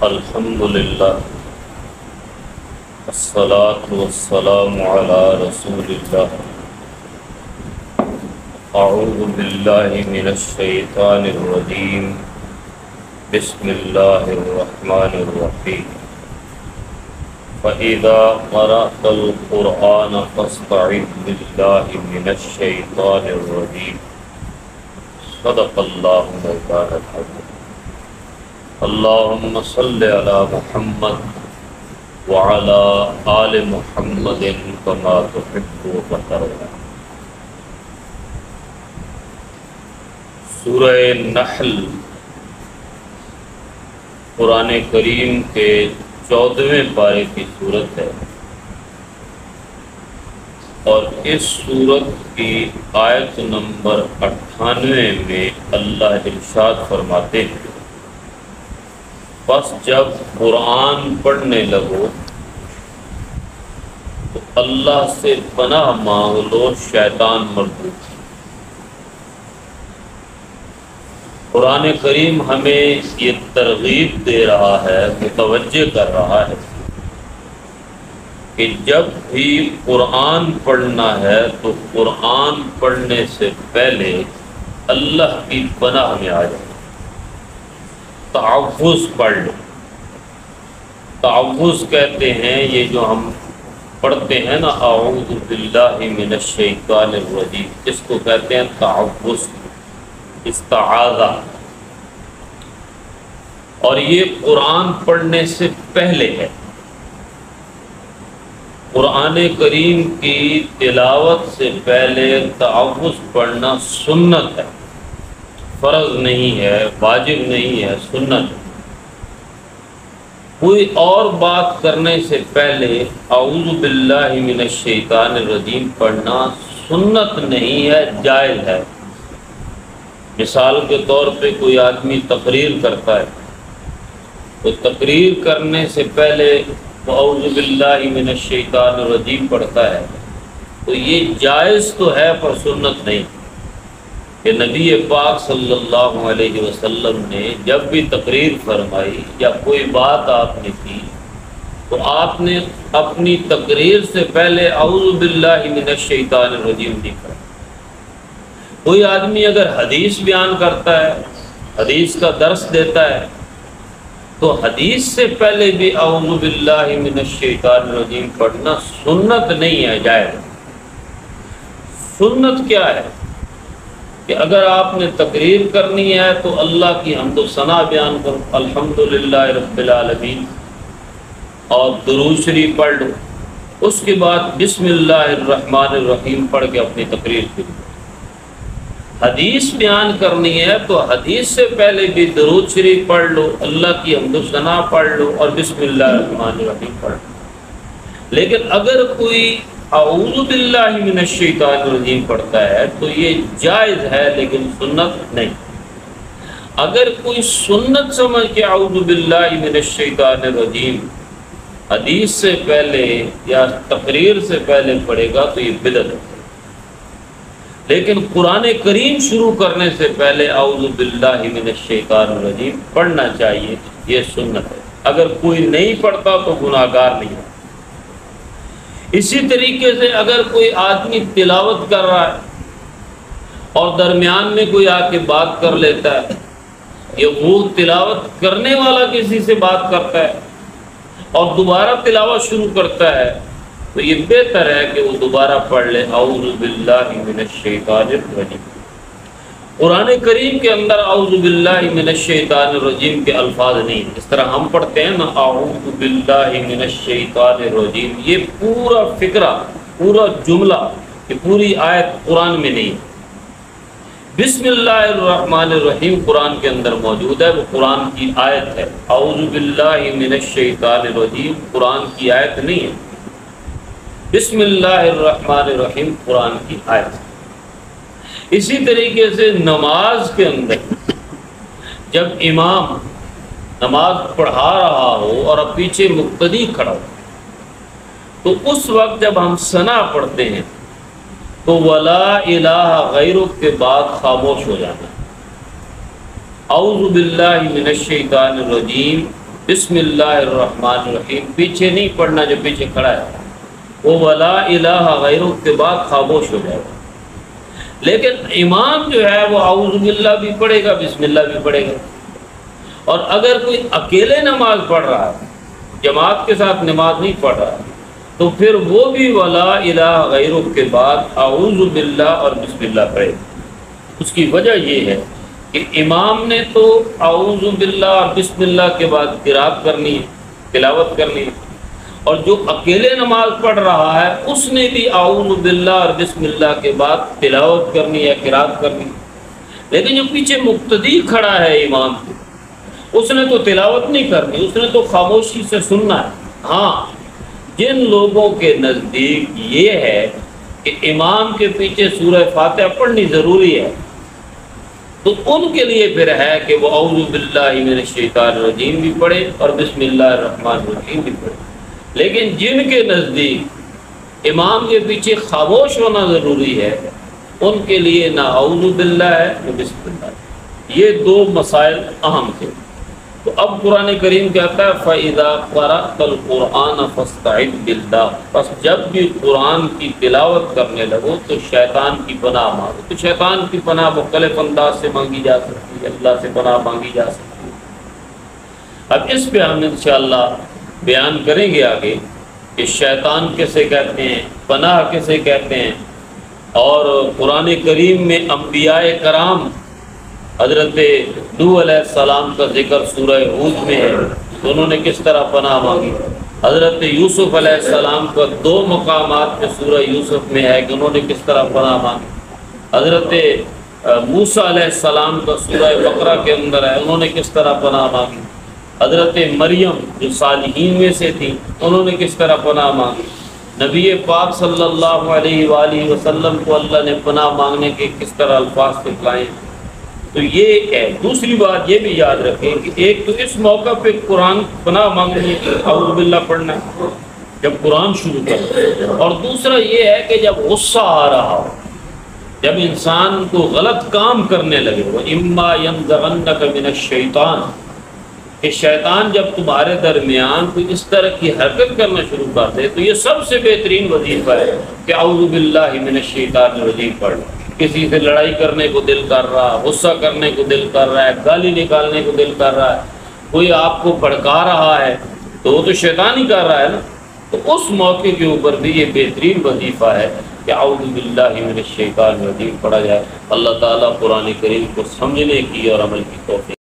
الحمدللہ الصلاۃ والسلام علی رسول اللہ اعوذ باللہ من الشیطان الرجیم بسم اللہ الرحمن الرحیم فَإِذَا قَرَأْتَ الْقُرْآنَ فَاسْتَعِذْ بِاللَّهِ مِنَ الشَّيْطَانِ الرَّجِيمِ صدق اللہ مولانا العظیم اللہم صلی علی محمد وعلی آل محمد کما تحب وترضى۔ سورہ نحل قرآن کریم کے 14ویں پارے کی صورت ہے، اور اس صورت کی آیت نمبر 98 میں اللہ ارشاد فرماتے ہیں، بس جب قرآن پڑھنے لگو تو اللہ سے پناہ مانگ لو شیطان مردود۔ قرآن کریم ہمیں یہ ترغیب دے رہا ہے، متوجہ کر رہا ہے کہ جب بھی قرآن پڑھنا ہے تو قرآن پڑھنے سے پہلے اللہ کی پناہ میں آ جائے، تحفظ پڑھ لو۔ تحفظ کہتے ہیں یہ جو ہم پڑھتے ہیں نا، اعوذ باللہ من الشیطان الرجیم، اس کو کہتے ہیں تحفظ، استعاذہ، اور یہ قرآن پڑھنے سے پہلے ہے۔ قرآن کریم کی تلاوت سے پہلے تحفظ پڑھنا سنت ہے، فرض نہیں ہے، واجب نہیں ہے، سنت ہے۔ کوئی اور بات کرنے سے پہلے اعوذ باللہ من الشیطان الرجیم پڑھنا سنت نہیں ہے، جائز ہے۔ مثال کے طور پہ کوئی آدمی تقریر کرتا ہے، تو تقریر کرنے سے پہلے اعوذ باللہ من الشیطان الرجیم پڑھتا ہے، تو یہ جائز تو ہے پر سنت نہیں۔ کہ نبی پاک صلی اللہ علیہ وسلم نے جب بھی تقریر فرمائی یا کوئی بات آپ نے کی تو آپ نے اپنی تقریر سے پہلے اعوذ باللہ من الشیطان الرجیم نہیں پڑھا۔ کوئی آدمی اگر حدیث بیان کرتا ہے، حدیث کا درس دیتا ہے، تو حدیث سے پہلے بھی اعوذ باللہ من الشیطان الرجیم پڑھنا سنت نہیں ہے، جائز۔ سنت کیا ہے کہ اگر آپ نے تقریر کرنی ہے تو اللہ کی حمد و ثنا بیان کرو، الحمدللہ رب العالمین، اور درود شریف پڑھ لو، اس کے بعد بسم اللہ الرحمن الرحیم پڑھ کے اپنی تقریر شروع۔ حدیث بیان کرنی ہے تو حدیث سے پہلے بھی درود شریف پڑھ لو، اللہ کی حمد و ثنا پڑھ لو اور بسم اللہ الرحمن الرحیم پڑھ لو۔ لیکن اگر کوئی اعوذ باللہ من الشیطان الرجیم پڑھتا ہے تو یہ جائز ہے لیکن سنت نہیں۔ اگر کوئی سنت سمجھ کے اعوذ باللہ من الشیطان الرجیم حدیث سے پہلے یا تقریر سے پہلے پڑھے گا تو یہ بدعت ہے۔ لیکن قرآن کریم شروع کرنے سے پہلے اعوذ باللہ من الشیطان الرجیم پڑھنا چاہیے، یہ سنت ہے۔ اگر کوئی نہیں پڑھتا تو گناہگار نہیں ہے۔ اسی طریقے سے اگر کوئی آدمی تلاوت کر رہا ہے اور درمیان میں کوئی آ کے بات کر لیتا ہے، یا وہ تلاوت کرنے والا کسی سے بات کرتا ہے اور دوبارہ تلاوت شروع کرتا ہے، تو یہ بہتر ہے کہ وہ دوبارہ پڑھ لے اعوذ باللہ من الشیطان الرجیم۔ قرآن کریم کے اندر اعوذ باللہ من الشیطان الرجیم کے الفاظ نہیں، اس طرح ہم پڑھتے ہیں نا اعوذ باللہ من الشیطان الرجیم، یہ پورا فقرہ، پورا جملہ، یہ پوری آیت قرآن میں نہیں۔ بسم اللہ الرحمن الرحیم قرآن کے اندر موجود ہے، وہ قرآن کی آیت ہے۔ اعوذ باللہ من الشیطان الرجیم قرآن کی آیت نہیں ہے، بسم اللہ الرحمن الرحیم قرآن کی آیت۔ اسی طریقے سے نماز کے اندر جب امام نماز پڑھا رہا ہو اور اب پیچھے مقتدی کھڑا ہو، تو اس وقت جب ہم ثنا پڑھتے ہیں تو ولا الہ غیرک کے بعد خاموش ہو جانا، اعوذ باللہ من الشیطان الرجیم بسم اللہ الرحمن الرحیم پیچھے نہیں پڑھنا جو پیچھے کھڑا ہے، وہ ولا الہ غیرہ کے بعد خاموش ہو جائے گا۔ لیکن امام جو ہے وہ اعوذ باللہ بھی پڑھے گا، بسم اللہ بھی پڑھے گا۔ اور اگر کوئی اکیلے نماز پڑھ رہا ہے، جماعت کے ساتھ نماز نہیں پڑھ رہا ہے، تو پھر وہ بھی ولا الہ غیرہ کے بعد اعوذ باللہ اور بسم اللہ پڑھے گا۔ اس کی وجہ یہ ہے کہ امام نے تو اعوذ باللہ اور بسم اللہ کے بعد قرات کرنی ہے، تلاوت کرنی ہے، اور جو اکیلے نماز پڑھ رہا ہے اس نے بھی اعوذ باللہ اور بسم اللہ کے بعد تلاوت کرنی ہے، قرات کرنی ہے۔ لیکن جو پیچھے مقتدی کھڑا ہے امام کے، اس نے تو تلاوت نہیں کرنی، اس نے تو خاموشی سے سننا ہے۔ ہاں، جن لوگوں کے نزدیک یہ ہے کہ امام کے پیچھے سورہ فاتحہ پڑھنی ضروری ہے، تو ان کے لیے پھر ہے کہ وہ اعوذ باللہ من الشیطان الرجیم بھی پڑھے اور بسم اللہ الرحمن الرحیم بھی پڑھے۔ لیکن جن کے نزدیک امام کے پیچھے خاموش ہونا ضروری ہے، ان کے لیے نہ اعوذ باللہ ہے نہ بسم اللہ ہے۔ یہ دو مسائل اہم تھے۔ تو اب قرآن کریم کہتا ہے فَإِذَا قَرَأْتَ الْقُرْآنَ فَاسْتَعِذْ بِاللَّهِ، بس جب بھی قرآن کی تلاوت کرنے لگو تو شیطان کی پناہ مانگو۔ تو شیطان کی پناہ مختلف انداز سے مانگی جا سکتی ہے، اللہ سے پناہ مانگی جا سکتی ہے۔ اب اس پہ ہم انشاءاللہ بیان کریں گے آگے کہ شیطان کسے کہتے ہیں، پناہ کسے کہتے ہیں، اور قرآن کریم میں انبیاء کرام حضرت نوح علیہ السلام کا ذکر سورہ ہود میں ہے تو انہوں نے کس طرح پناہ مانگی۔ حضرت یوسف علیہ السلام کا دو مقامات میں سورہ یوسف میں ہے کہ انہوں نے کس طرح پناہ مانگی۔ حضرت موسیٰ علیہ السلام کا سورہ بقرہ کے اندر ہے، انہوں نے کس طرح پناہ مانگی۔ حضرت مریم جو صالحین میں سے تھی، انہوں نے کس طرح پناہ مانگی۔ نبی پاک صلی اللہ علیہ وآلہ وسلم کو اللہ نے پناہ مانگنے کے کس طرح الفاظ سکھلائے۔ تو یہ ہے۔ دوسری بات یہ بھی یاد رکھیں کہ ایک تو اس موقع پہ قرآن پناہ مانگنی ہے، اعوذ باللہ پڑھنا ہے جب قرآن شروع کرے، اور دوسرا یہ ہے کہ جب غصہ آ رہا ہو، جب انسان کو غلط کام کرنے لگے، وَإِمَّا يَنزَغَنَّكَ مِنَ الشَّيْطَانِ، کہ شیطان جب تمہارے درمیان کوئی اس طرح کی حرکت کرنا شروع کر دے تو یہ سب سے بہترین وظیفہ ہے کہ اعوذ باللہ من الشیطان الرجیم پڑھ۔ کسی سے لڑائی کرنے کو دل کر رہا، غصہ کرنے کو دل کر رہا ہے، گالی نکالنے کو دل کر رہا ہے، کوئی آپ کو بھڑکا رہا ہے تو وہ تو شیطان ہی کر رہا ہے نا، تو اس موقع کے اوپر بھی یہ بہترین وظیفہ ہے کہ اعوذ باللہ من الشیطان الرجیم پڑھا جائے۔ اللہ تعالیٰ قرآن کریم کو سمجھنے کی اور عمل کی توفیق